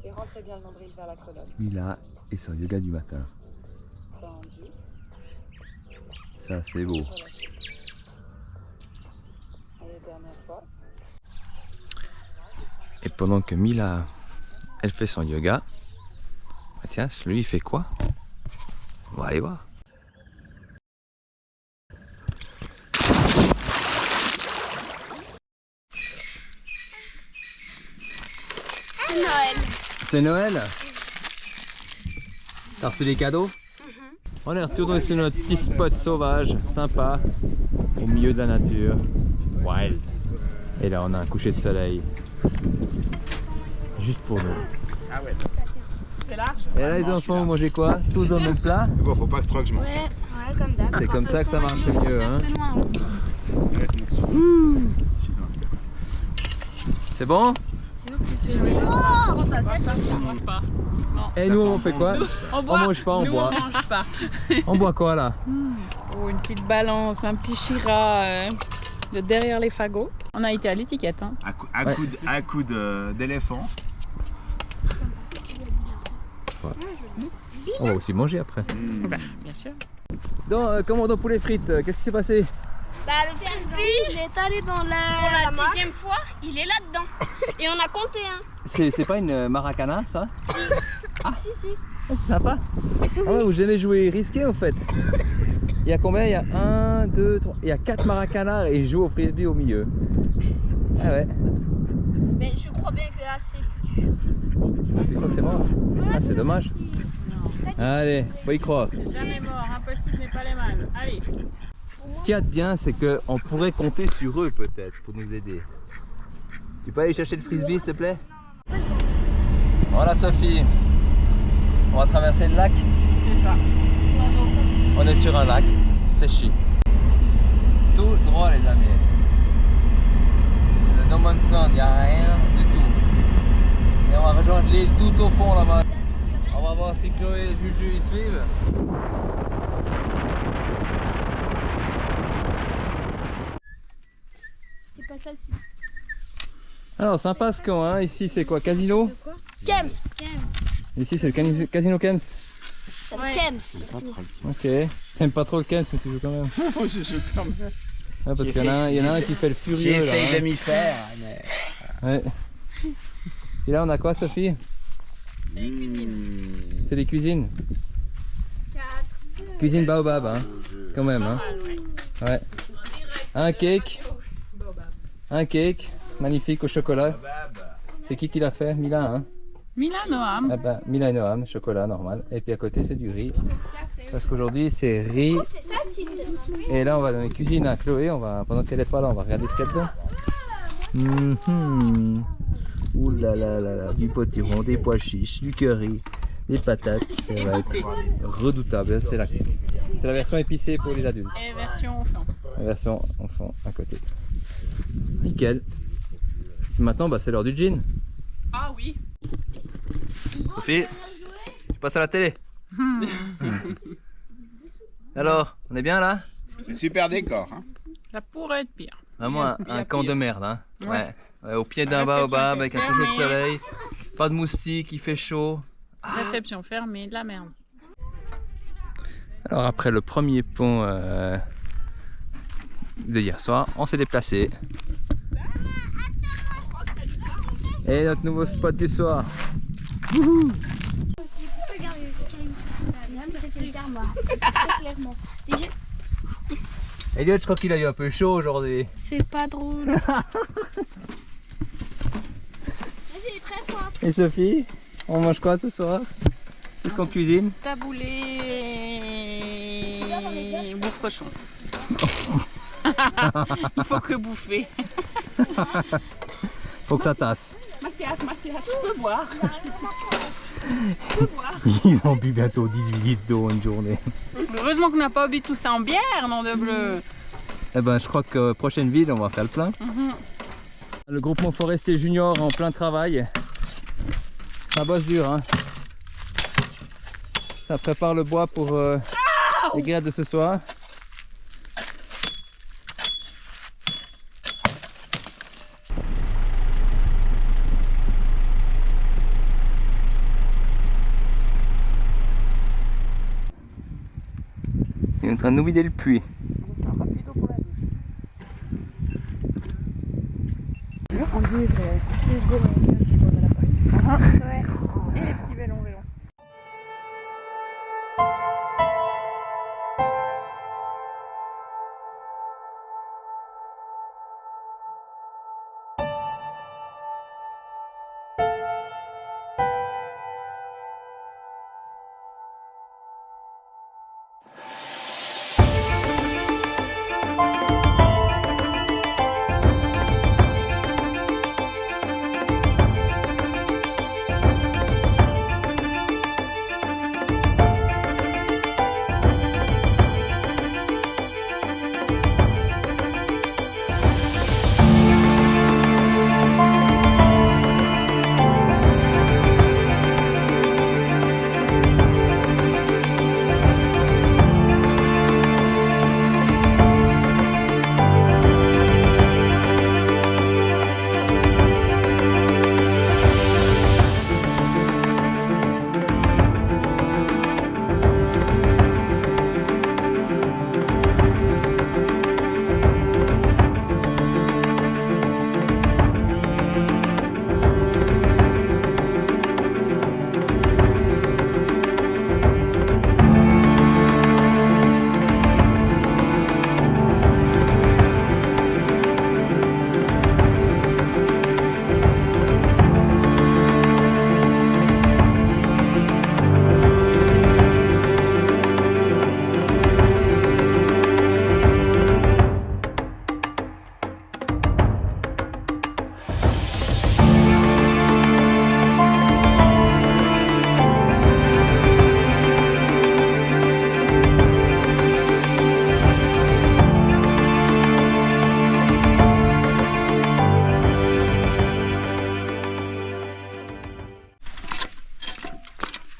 Et rentrez bien le nombril vers la colonne. Mila et son yoga du matin. Tendu. Ça, c'est beau. Relâchez. Allez, dernière fois. Et pendant que Mila, elle fait son yoga, Mathias, lui, il fait quoi? On va aller voir. C'est Noël. C'est Noël? T'as reçu des cadeaux? On est retourné sur notre petit spot sauvage, sympa, au milieu de la nature. Wild. Et là, on a un coucher de soleil. Juste pour nous. Ah ouais. C'est large. Et là, les enfants, vous mangez quoi? Tous au même plat? Bon, faut pas que je mange. Ouais, comme d'hab. C'est comme ça que ça marche le mieux, hein? C'est bon? Et nous, on fait quoi? On On mange pas, on Nous, boit. on mange pas. On boit quoi là? Oh, une petite balance, un petit Shira de derrière les fagots. On a été à l'étiquette. Hein. À coup d'éléphant. On va aussi manger après. Bah, bien sûr. Donc, commandant poulet frites, qu'est-ce qui s'est passé? Bah, le frisbee, il est allé dans la... Pour la 10e fois, il est là-dedans. Et on a compté, hein. C'est pas une maracana ça? Si, si. Ah, c'est sympa. Ah ouais, vous jamais joué risqué en fait. Il y a combien? Il y a 1, 2, 3, il y a 4 maracanars et ils jouent au frisbee au milieu. Ah ouais. Mais je crois bien que là, c'est foutu. Tu crois que c'est mort? Ah, c'est dommage. Allez, faut y croire. Jamais mort, impossible n'est pas les mal. Allez. Ce qu'il y a de bien, c'est qu'on pourrait compter sur eux peut-être pour nous aider. Tu peux aller chercher le frisbee s'il te plaît? Voilà Sophie, on va traverser le lac. C'est ça. Sans eau. On est sur un lac séché. Tout droit les amis. Le No Man's Land, il n'y a rien du tout. Et on va rejoindre l'île tout au fond là-bas. On va voir si Chloé et Juju y suivent. C'est pas celle-ci. Alors sympa ce camp, hein. Ici c'est quoi? Casino? Kems. Ici c'est le casino Kems. C'est le Kems. Ok. T'aimes pas trop le Kems mais tu joues quand même. Je joue quand même. Ouais, parce qu'il y en a un qui fait le furieux là. J'essaye hein. de m'y faire, mais... Ouais. Et là on a quoi Sophie? C'est des cuisines. Cuisine baobab hein. Quand même hein. Ouais. Un cake. Un cake. Magnifique au chocolat. C'est qui l'a fait? Mila hein. Mila Noam. Ah bah, Mila et Noam, chocolat normal. Et puis à côté c'est du riz. Parce qu'aujourd'hui c'est riz. Et là on va dans les cuisines à Chloé. Pendant qu'elle est pas là, on va regarder ce qu'il y a dedans. Ouh là là là là, du potiron, des pois chiches, du curry, des patates. Ça va être redoutable. C'est la version épicée pour les adultes. Et version enfant. La version enfant à côté. Nickel. Maintenant bah, c'est l'heure du gin. Ah oui. Sophie, tu passes à la télé. Alors, on est bien là? Super décor. Hein. Ça pourrait être pire. Vraiment Il y a un camp pire. de merde. Hein. Ouais. Ouais, au pied d'un Réception baobab avec un coucher de fermée. soleil. Pas de moustiques, il fait chaud. Réception fermée, de la merde. Alors après le premier pont de hier soir, on s'est déplacé. Et notre nouveau spot du soir. Wouhou. Elliot, je crois qu'il a eu un peu chaud aujourd'hui. C'est pas drôle. Vas-y, très soif. Et Sophie, on mange quoi ce soir? Qu'est-ce qu'on cuisine? Taboulé. Bouffe cochon. Il faut que bouffer. Faut que ça tasse. Mathias, tu peux boire. Ils ont bu bientôt 18 litres d'eau en une journée. Heureusement qu'on n'a pas bu tout ça en bière, nom de bleu. Eh ben, je crois que prochaine ville, on va faire le plein. Le groupement forestier junior en plein travail. Ça bosse dur, hein. Ça prépare le bois pour les grillades de ce soir. Il est en train de nous vider le puits. On dirait les gorilles qui vont à la paille. Ouais. Et les petits ballons vélos.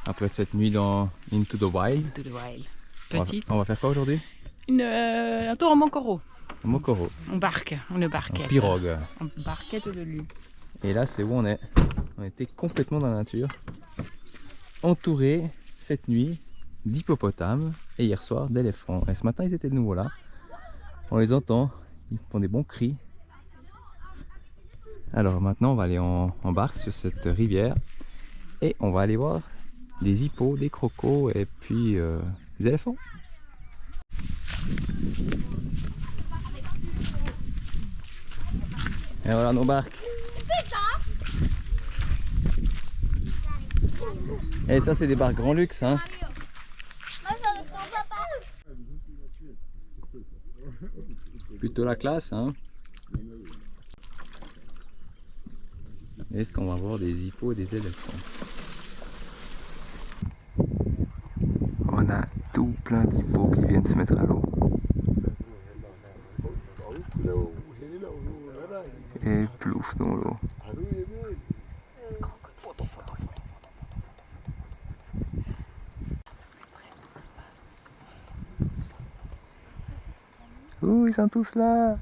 Après cette nuit dans Into the Wild, Into the Wild. on va- Petite. on va faire quoi aujourd'hui? Un tour en Mokoro. Un Mokoro, On barque, une barquette. un pirogue. Une barquette de lune. Et là, c'est où on est. On était complètement dans la nature, entouré cette nuit d'hippopotames et hier soir d'éléphants. Et ce matin, ils étaient de nouveau là. On les entend, ils font des bons cris. Alors maintenant, on va aller en barque sur cette rivière et on va aller voir des hippos, des crocos et puis des éléphants. Et voilà nos barques. Et ça c'est des barques grand luxe hein. Plutôt la classe hein. Est-ce qu'on va voir des hippos et des éléphants? On a tout plein d'hippos qui viennent se mettre à l'eau. Et plouf dans l'eau. Ouh, ils sont tous là.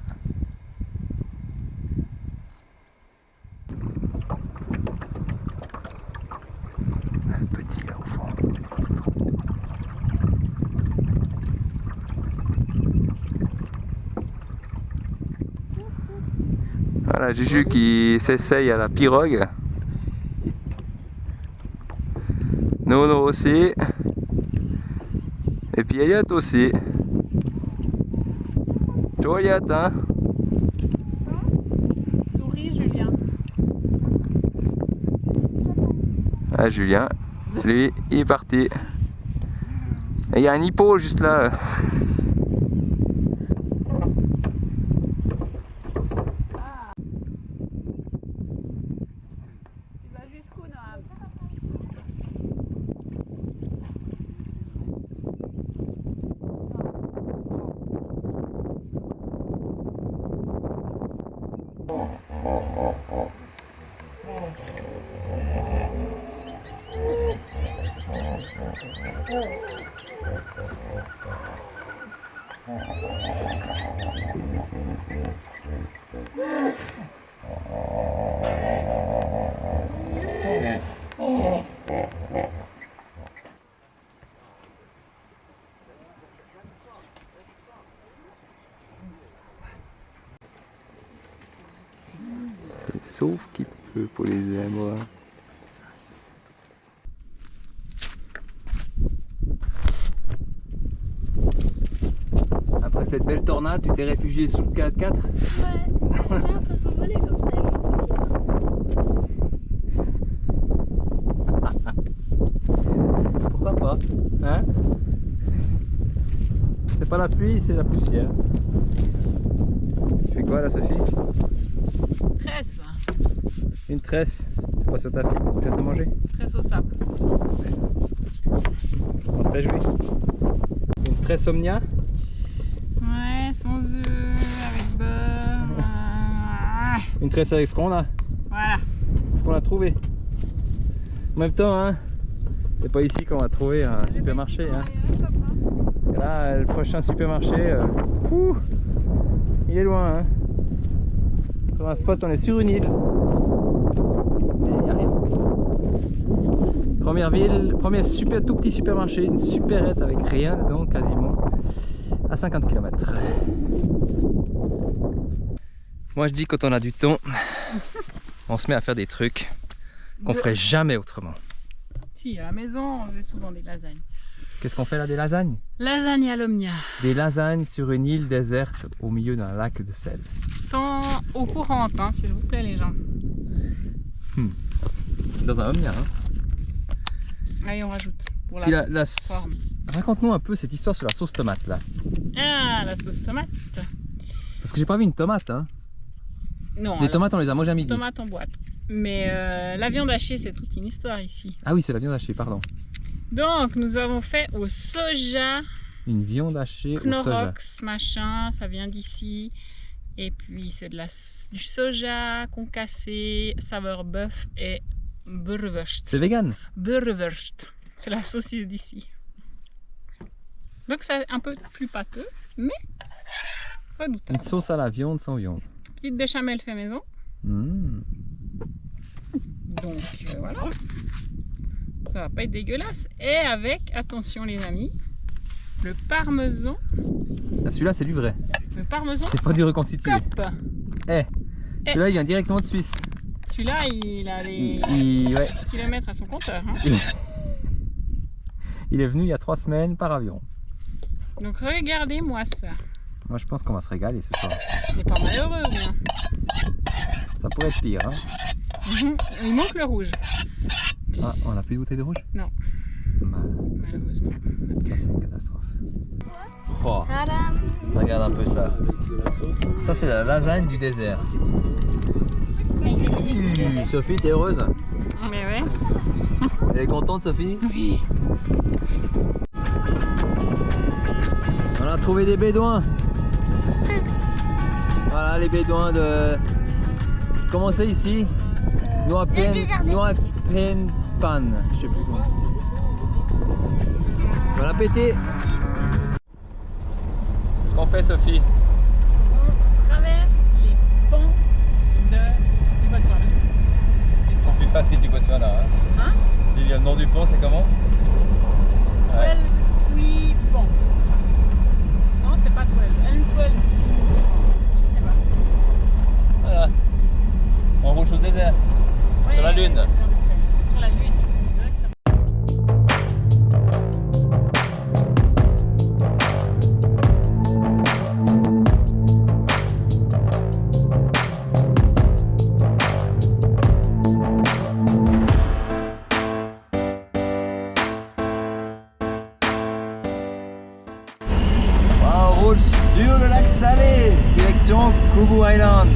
Un petit là au fond. Voilà Juju qui s'essaye à la pirogue. Nono aussi. Et puis Elliot aussi. Toi Elliot hein. Souris Julien. Ah Julien, lui il est parti. Et il y a un hippo juste là. Tu vas jusqu'où Noam? sauve qui peut pour les zèbres. Après cette belle tornade, tu t'es réfugié sous le 4x4? Ouais, on peut s'envoler comme ça, il y a moins de poussière. Pourquoi pas? Hein? C'est pas la pluie, c'est la poussière. Tu fais quoi là, Sophie? Tresse. Une tresse. C'est pas sur ta fille, une tresse à manger. Tresse au sable. On se réjouit. Une tresse omnia. Ouais, sans œufs, avec beurre. Une tresse avec ce qu'on a. Voilà. Ce qu'on a trouvé. En même temps, hein, c'est pas ici qu'on va trouver un supermarché. Hein. Et là, le prochain supermarché, il est loin. Hein. Sur un spot, on est sur une île. Mais il n'y a rien. Première ville, premier super, tout petit supermarché, une supérette avec rien dedans quasiment, à 50 km. Moi je dis quand on a du temps, on se met à faire des trucs qu'on ferait jamais autrement. Si, à la maison, on faisait souvent des lasagnes. Qu'est-ce qu'on fait là, des lasagnes? Lasagne à l'omnia. Des lasagnes sur une île déserte au milieu d'un lac de sel. Sans eau courante, hein, s'il vous plaît les gens. Dans un omnia. Hein. Allez, on rajoute. Pour Puis la forme. Raconte-nous un peu cette histoire sur la sauce tomate là. Ah, la sauce tomate. Parce que j'ai pas vu une tomate. Hein. Non, Les tomates on les a moi jamais dit. tomates en boîte. Mais la viande hachée, c'est toute une histoire ici. Ah oui, c'est la viande hachée, pardon. Donc, nous avons fait au soja, Une viande hachée au soja. Knorox, machin, ça vient d'ici. Et puis, c'est du soja concassé, saveur bœuf et burwurst. C'est vegan. Burwurst, c'est la saucisse d'ici. Donc, c'est un peu plus pâteux, mais redoutable. Une sauce à la viande sans viande. Petite béchamel fait maison. Donc, voilà. Ça va pas être dégueulasse. Et avec, attention les amis, le parmesan. Ah, celui-là c'est du vrai. Le parmesan C'est pas du reconstitué. Cop. Celui-là il vient directement de Suisse. Celui-là, il a des Ouais. kilomètres à son compteur. Hein. Il est venu il y a 3 semaines par avion. Donc regardez-moi ça. Moi je pense qu'on va se régaler ce soir. Il n'est pas malheureux ou bien? Ça pourrait être pire. Hein. Il manque le rouge. Ah, on a plus de bouteille de rouge? Non. Bah, Malheureusement. ça c'est une catastrophe. Oh, Tadam! regarde un peu ça. Ça c'est la lasagne du désert. Sophie, t'es heureuse? Mais ouais. Elle est contente, Sophie? Oui. On a trouvé des bédouins. Voilà les bédouins de... Comment c'est ici? Noatpenpan, je sais plus quoi. Bon appétit. Qu'est-ce qu'on fait, Sophie? On traverse les ponts du Botswana. Le pont plus facile du Botswana. Hein? Hein? Le nom du pont, c'est comment? 12 Twi Pont. Non, c'est pas 12. N12. Je sais pas. Voilà. On roule sur le désert. Ouais, Sur la Lune. Sur la Lune. Exactement. On roule sur le lac Salé, direction Kubu Island.